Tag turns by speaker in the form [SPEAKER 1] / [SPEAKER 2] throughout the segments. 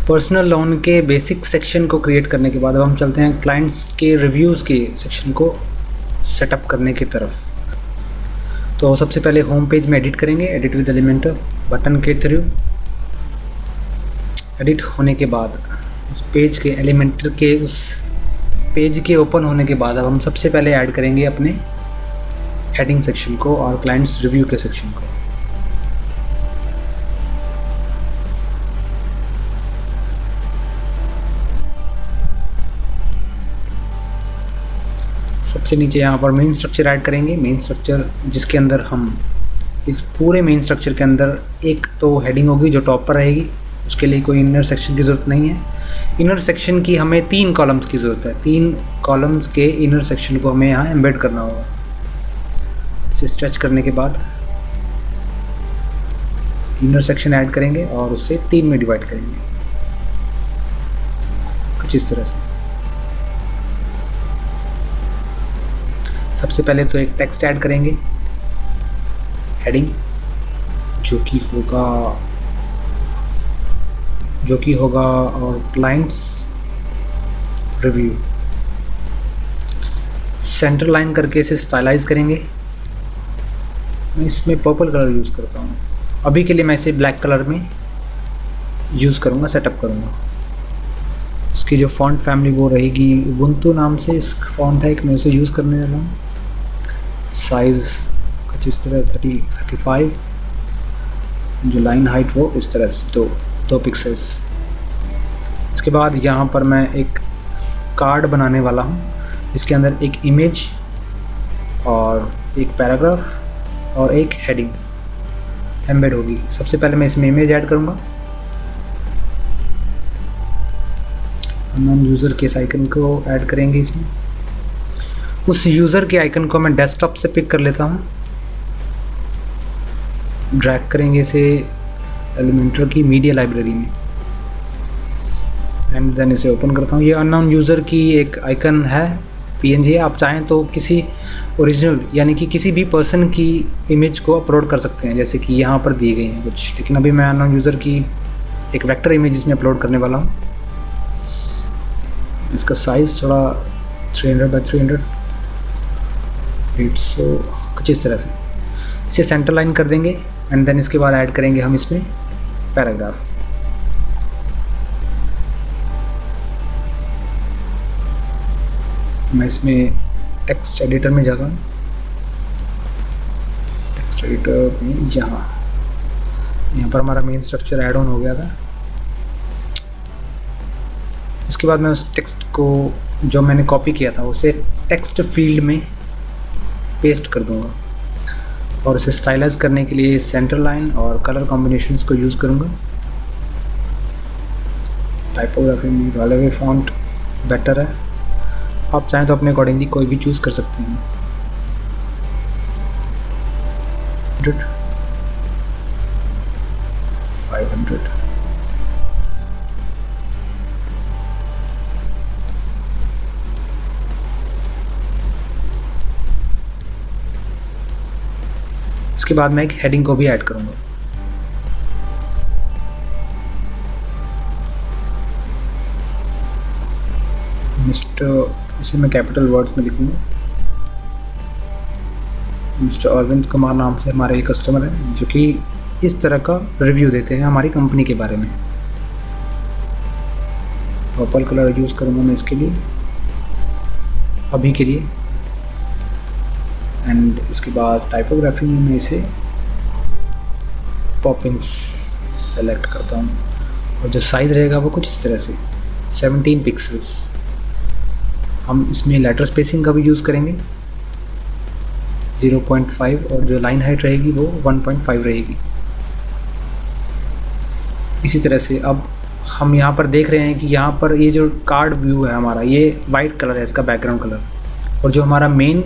[SPEAKER 1] Personal loan के basic section को create करने के बाद अब हम चलते हैं क्लाइंट्स के रिव्यूज़ के सेक्शन को सेटअप करने की तरफ। तो सबसे पहले होम पेज में एडिट करेंगे, एडिट विद एलिमेंटर बटन के थ्रू। एडिट होने के बाद उस पेज के एलिमेंटर के उस पेज के ओपन होने के बाद अब हम सबसे पहले ऐड करेंगे अपने हेडिंग सेक्शन को और क्लाइंट्स रिव्यू के सेक्शन को। सबसे नीचे यहाँ पर मेन स्ट्रक्चर ऐड करेंगे, मेन स्ट्रक्चर जिसके अंदर हम इस पूरे मेन स्ट्रक्चर के अंदर एक तो हेडिंग होगी जो टॉप पर रहेगी, उसके लिए कोई इनर सेक्शन की ज़रूरत नहीं है। इनर सेक्शन की हमें 3 कॉलम्स की ज़रूरत है, 3 कॉलम्स के इनर सेक्शन को हमें यहाँ एम्बेड करना होगा। इसे स्ट्रेच करने के बाद इनर सेक्शन ऐड करेंगे और उससे 3 में डिवाइड करेंगे कुछ इस तरह से। सबसे पहले तो एक टेक्स्ट ऐड करेंगे, हेडिंग जो कि होगा और क्लाइंट्स रिव्यू। सेंटर लाइन करके इसे स्टाइलाइज करेंगे। मैं इसमें पर्पल कलर यूज़ करता हूँ, अभी के लिए मैं इसे ब्लैक कलर में यूज़ करूँगा, सेटअप करूँगा। इसकी जो फॉन्ट फैमिली वो रहेगी उबुंटू नाम से इस फॉन्ट है, एक मैं उसे यूज़ करने वाला हूँ। साइज़ कुछ इस तरह 35, जो लाइन हाइट वो इस तरह से 2 पिक्सेल्स। इसके बाद यहाँ पर मैं एक कार्ड बनाने वाला हूँ, इसके अंदर एक इमेज और एक पैराग्राफ और एक हेडिंग एम्बेड होगी। सबसे पहले मैं इसमें इमेज ऐड करूँगा, अननोन यूज़र के इस आइकन को ऐड करेंगे। इसमें उस यूज़र के आइकन को मैं डेस्कटॉप से पिक कर लेता हूँ, ड्रैग करेंगे इसे एलिमेंटर की मीडिया लाइब्रेरी में एंड देन इसे ओपन करता हूँ। ये अननोन यूज़र की एक आइकन है, PNG है। आप चाहें तो किसी ओरिजिनल यानी कि किसी भी पर्सन की इमेज को अपलोड कर सकते हैं, जैसे कि यहाँ पर दिए गए हैं कुछ, लेकिन अभी मैं अननोन यूज़र की एक वेक्टर इमेज इसमें अपलोड करने वाला हूँ। इसका साइज़ थोड़ा 300 बाय 300 800 कुछ इस तरह से। इसे सेंटर लाइन कर देंगे एंड देन इसके बाद ऐड करेंगे हम इसमें पैराग्राफ। मैं इसमें टेक्स्ट एडिटर में जाता हूँ, टेक्स्ट एडिटर में यहाँ पर हमारा मेन स्ट्रक्चर ऐड ऑन हो गया था। इसके बाद मैं उस टेक्स्ट को जो मैंने कॉपी किया था उसे टेक्स्ट फील्ड में पेस्ट कर दूंगा और उसे स्टाइलाइज करने के लिए सेंटर लाइन और कलर कॉम्बिनेशंस को यूज़ करूंगा। टाइपोग्राफी में वाले भी फॉन्ट बेटर है, आप चाहें तो अपने अकॉर्डिंगली कोई भी चूज़ कर सकते हैं। 500 इसके बाद मैं एक हेडिंग को भी ऐड करूंगा। इसे मैं कैपिटल वर्ड्स में लिखूंगा। मिस्टर अरविंद कुमार नाम से हमारे एक कस्टमर है जो कि इस तरह का रिव्यू देते हैं हमारी कंपनी के बारे में। पर्पल कलर यूज़ करूंगा मैं इसके लिए अभी के लिए। एंड इसके बाद टाइपोग्राफी में मैं इसे पॉपिंस सेलेक्ट करता हूँ और जो साइज़ रहेगा वो कुछ इस तरह से 17 पिक्सेल्स। हम इसमें लेटर स्पेसिंग का भी यूज़ करेंगे 0.5 और जो लाइन हाइट रहेगी वो 1.5 रहेगी। इसी तरह से अब हम यहाँ पर देख रहे हैं कि यहाँ पर ये जो कार्ड व्यू है हमारा, ये वाइट कलर है इसका बैकग्राउंड कलर, और जो हमारा मेन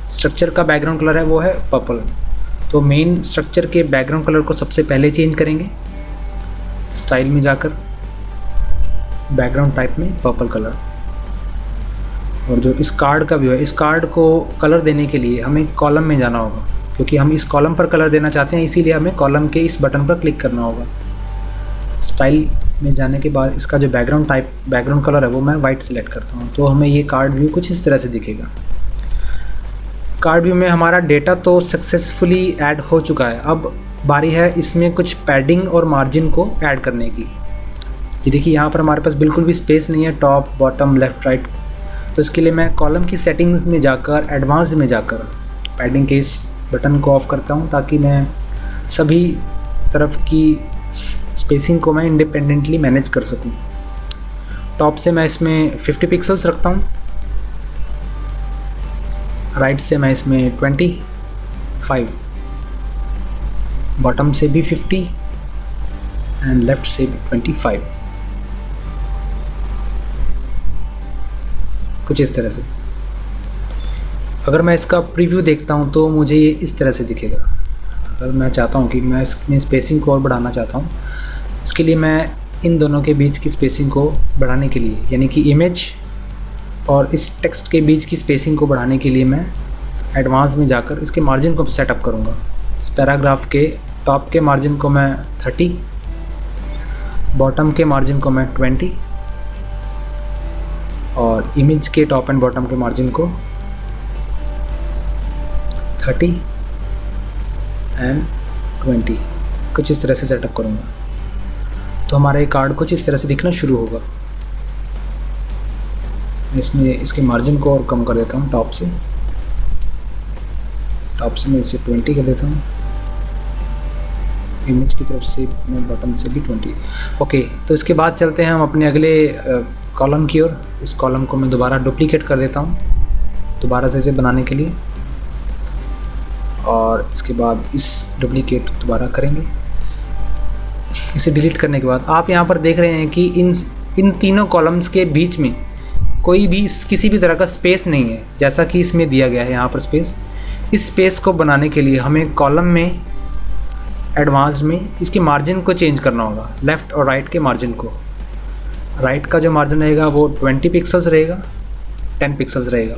[SPEAKER 1] स्ट्रक्चर का बैकग्राउंड कलर है वो है पर्पल। तो मेन स्ट्रक्चर के बैकग्राउंड कलर को सबसे पहले चेंज करेंगे, स्टाइल में जाकर बैकग्राउंड टाइप में पर्पल कलर। और जो इस कार्ड का व्यू है, इस कार्ड को कलर देने के लिए हमें कॉलम में जाना होगा, क्योंकि हम इस कॉलम पर कलर देना चाहते हैं, इसीलिए हमें कॉलम के इस बटन पर क्लिक करना होगा। स्टाइल में जाने के बाद इसका जो बैकग्राउंड कलर है वो मैं वाइट सेलेक्ट करता हूँ। तो हमें ये कार्ड व्यू कुछ इस तरह से दिखेगा। कार्ड व्यू में हमारा डेटा तो सक्सेसफुली ऐड हो चुका है। अब बारी है इसमें कुछ पैडिंग और मार्जिन को ऐड करने की। ये देखिए यहाँ पर हमारे पास बिल्कुल भी स्पेस नहीं है, टॉप बॉटम लेफ़्ट राइट। तो इसके लिए मैं कॉलम की सेटिंग्स में जाकर एडवांस में जाकर पैडिंग के इस बटन को ऑफ करता हूँ, ताकि मैं सभी तरफ की स्पेसिंग को मैं इंडिपेंडेंटली मैनेज कर सकूँ। टॉप से मैं इसमें 50 पिक्सल्स रखता हूँ, राइट से मैं इसमें 25, बॉटम से भी 50 एंड लेफ्ट से भी 25, कुछ इस तरह से। अगर मैं इसका प्रीव्यू देखता हूँ तो मुझे ये इस तरह से दिखेगा। अगर मैं चाहता हूँ कि मैं इसमें स्पेसिंग को और बढ़ाना चाहता हूँ, इसके लिए मैं इन दोनों के बीच की स्पेसिंग को बढ़ाने के लिए, यानी कि इमेज और इस टेक्स्ट के बीच की स्पेसिंग को बढ़ाने के लिए मैं एडवांस में जाकर इसके मार्जिन को सेटअप करूँगा। इस पैराग्राफ के टॉप के मार्जिन को मैं 30, बॉटम के मार्जिन को मैं 20 और इमेज के टॉप एंड बॉटम के मार्जिन को 30 एंड 20 कुछ इस तरह से सेटअप करूँगा। तो हमारा ये कार्ड कुछ इस तरह से दिखना शुरू होगा। इसमें इसके मार्जिन को और कम कर देता हूँ। टॉप से मैं इसे 20 कर देता हूँ, इमेज की तरफ से मैं बॉटम से भी 20। ओके, तो इसके बाद चलते हैं हम अपने अगले कॉलम की ओर। इस कॉलम को मैं दोबारा डुप्लीकेट कर देता हूँ दोबारा से इसे बनाने के लिए, और इसके बाद इस डुप्लीकेट दोबारा करेंगे। इसे डिलीट करने के बाद आप यहाँ पर देख रहे हैं कि इन तीनों कॉलम्स के बीच में कोई भी किसी भी तरह का स्पेस नहीं है, जैसा कि इसमें दिया गया है यहाँ पर स्पेस। इस स्पेस को बनाने के लिए हमें कॉलम में एडवांस में इसके मार्जिन को चेंज करना होगा, लेफ़्ट और राइट के मार्जिन को। राइट का जो मार्जिन रहेगा वो 20 पिक्सल्स रहेगा, 10 पिक्सल्स रहेगा,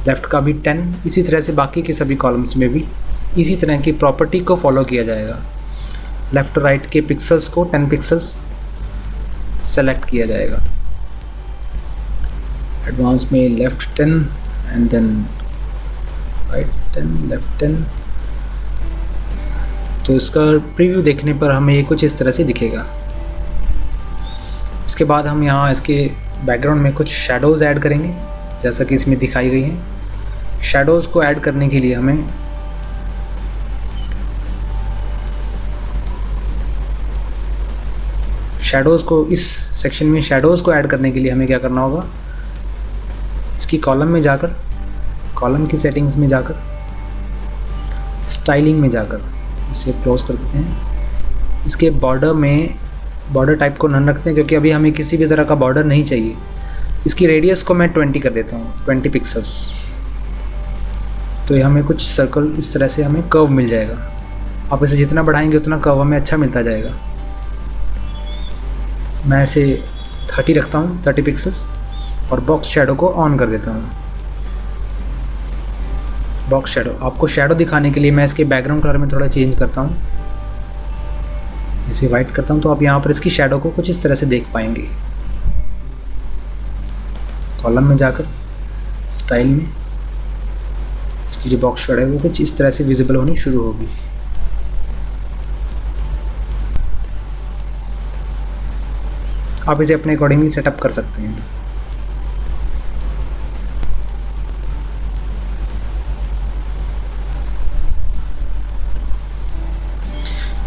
[SPEAKER 1] लेफ़्ट का भी 10। इसी तरह से बाकी के सभी कॉलम्स में भी इसी तरह की प्रॉपर्टी को फॉलो किया जाएगा। लेफ़्ट और राइट के पिक्सल्स को 10 पिक्सल्स सेलेक्ट किया जाएगा। एडवांस में left 10 and then right 10, left 10। तो इसका प्रीव्यू देखने पर हमें ये कुछ इस तरह से दिखेगा। इसके बाद हम यहाँ इसके बैकग्राउंड में कुछ शैडोज़ ऐड करेंगे, जैसा कि इसमें दिखाई गई हैं। शैडोज़ को ऐड करने के लिए हमें शैडोज़ को इस सेक्शन में शैडोज़ को ऐड करने के लिए हमें क्या करना होगा, इसकी कॉलम में जाकर, कॉलम की सेटिंग्स में जाकर, स्टाइलिंग में जाकर इसे क्लोज कर देते हैं। इसके बॉर्डर टाइप को नन रखते हैं, क्योंकि अभी हमें किसी भी तरह का बॉर्डर नहीं चाहिए। इसकी रेडियस को मैं 20 कर देता हूँ, 20 पिक्सल्स। तो ये हमें कुछ सर्कल इस तरह से हमें कर्व मिल जाएगा। आप इसे जितना बढ़ाएंगे उतना कर्व हमें अच्छा मिलता जाएगा। मैं इसे 30 रखता हूँ, 30 पिक्सल्स, और बॉक्स शैडो को ऑन कर देता हूँ। बॉक्स शैडो, आपको शैडो दिखाने के लिए मैं इसके बैकग्राउंड कलर में थोड़ा चेंज करता हूँ, इसे वाइट करता हूँ। तो आप यहाँ पर इसकी शैडो को कुछ इस तरह से देख पाएंगे। कॉलम में जाकर स्टाइल में इसकी जो बॉक्स शैडो है वो कुछ इस तरह से विजिबल होनी शुरू होगी। आप इसे अपने अकॉर्डिंगली सेटअप कर सकते हैं।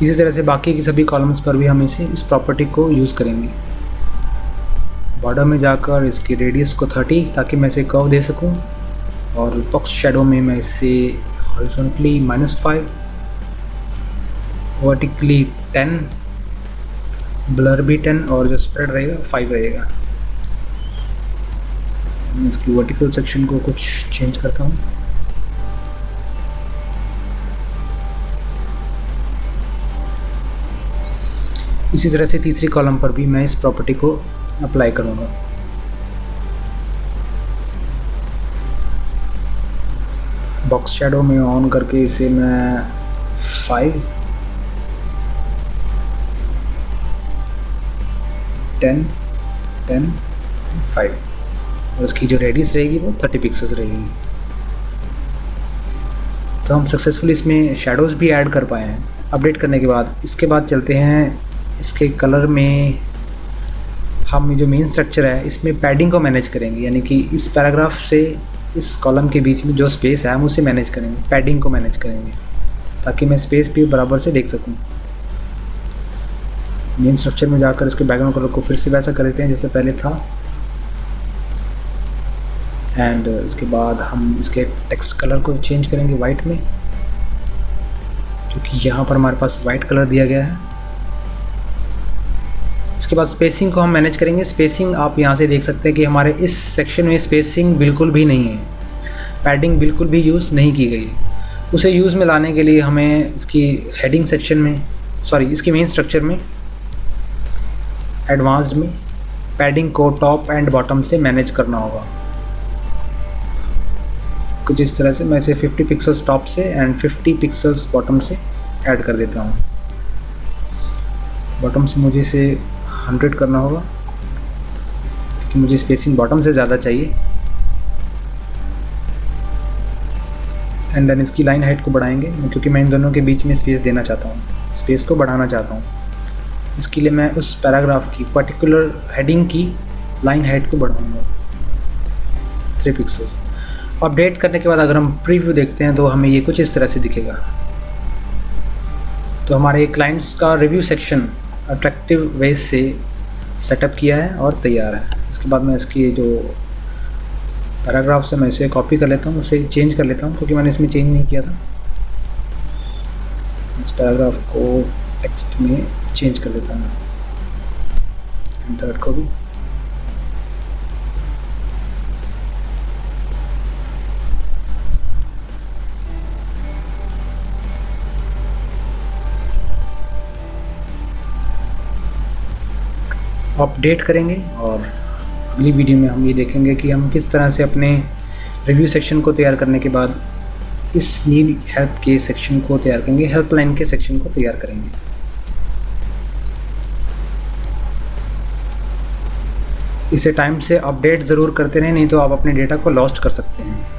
[SPEAKER 1] इसी तरह से बाकी की सभी कॉलम्स पर भी हम इस प्रॉपर्टी को यूज़ करेंगे। बॉर्डर में जाकर इसकी रेडियस को 30, ताकि मैं इसे कर्व दे सकूं, और बॉक्स शैडो में मैं इसे हॉरिजॉन्टली -5, वर्टिकली 10, ब्लर भी 10, और जो स्प्रेड रहेगा 5 रहेगा। मैं इसकी वर्टिकल सेक्शन को कुछ चेंज करता हूँ। इसी तरह से तीसरी कॉलम पर भी मैं इस प्रॉपर्टी को अप्लाई करूँगा। बॉक्स शैडो में ऑन करके इसे मैं 5, 10, 10, 5 और उसकी जो रेडियस रहेगी वो 30 पिक्सेल्स रहेगी। तो हम सक्सेसफुली इसमें शेडोज़ भी ऐड कर पाए हैं अपडेट करने के बाद। इसके बाद चलते हैं इसके कलर में। हम जो मेन स्ट्रक्चर है इसमें पैडिंग को मैनेज करेंगे, यानी कि इस पैराग्राफ से इस कॉलम के बीच में जो स्पेस है हम उसे मैनेज करेंगे, पैडिंग को मैनेज करेंगे ताकि मैं स्पेस भी बराबर से देख सकूं। मेन स्ट्रक्चर में जाकर इसके बैकग्राउंड कलर को फिर से वैसा कर देते हैं जैसे पहले था। एंड इसके बाद हम इसके टेक्स्ट कलर को चेंज करेंगे वाइट में, क्योंकि यहाँ पर हमारे पास वाइट कलर दिया गया है। इसके बाद स्पेसिंग को हम मैनेज करेंगे। स्पेसिंग आप यहाँ से देख सकते हैं कि हमारे इस सेक्शन में स्पेसिंग बिल्कुल भी नहीं है, पैडिंग बिल्कुल भी यूज़ नहीं की गई। उसे यूज़ में लाने के लिए हमें इसकी हेडिंग सेक्शन में, इसकी मेन स्ट्रक्चर में एडवांस्ड में पैडिंग को टॉप एंड बॉटम से मैनेज करना होगा। कुछ इस तरह से मैं इसे 50 पिक्सल्स टॉप से एंड 50 पिक्सल्स बॉटम से ऐड कर देता हूँ। बॉटम से मुझे इसे 100 करना होगा क्योंकि मुझे स्पेसिंग बॉटम से ज़्यादा चाहिए। एंड देन इसकी लाइन हाइट को बढ़ाएंगे क्योंकि मैं इन दोनों के बीच में स्पेस देना चाहता हूँ, स्पेस को बढ़ाना चाहता हूँ। इसके लिए मैं उस पैराग्राफ की पर्टिकुलर हेडिंग की लाइन हाइट को बढ़ाऊँगा 3 पिक्सल्स। अपडेट करने के बाद अगर हम प्रीव्यू देखते हैं तो हमें ये कुछ इस तरह से दिखेगा। तो हमारे क्लाइंट्स का रिव्यू सेक्शन अट्रैक्टिव वेज से सेटअप किया है और तैयार है। इसके बाद मैं इसकी जो पैराग्राफ्स है मैं इसे कॉपी कर लेता हूँ, उसे चेंज कर लेता हूँ क्योंकि मैंने इसमें चेंज नहीं किया था। इस पैराग्राफ को टेक्स्ट में चेंज कर लेता हूँ, थर्ड को भी। अपडेट करेंगे और अगली वीडियो में हम ये देखेंगे कि हम किस तरह से अपने रिव्यू सेक्शन को तैयार करने के बाद इस नीड हेल्प के सेक्शन को तैयार करेंगे, हेल्पलाइन के सेक्शन को तैयार करेंगे। इसे टाइम से अपडेट ज़रूर करते रहें, नहीं तो आप अपने डेटा को लॉस्ट कर सकते हैं।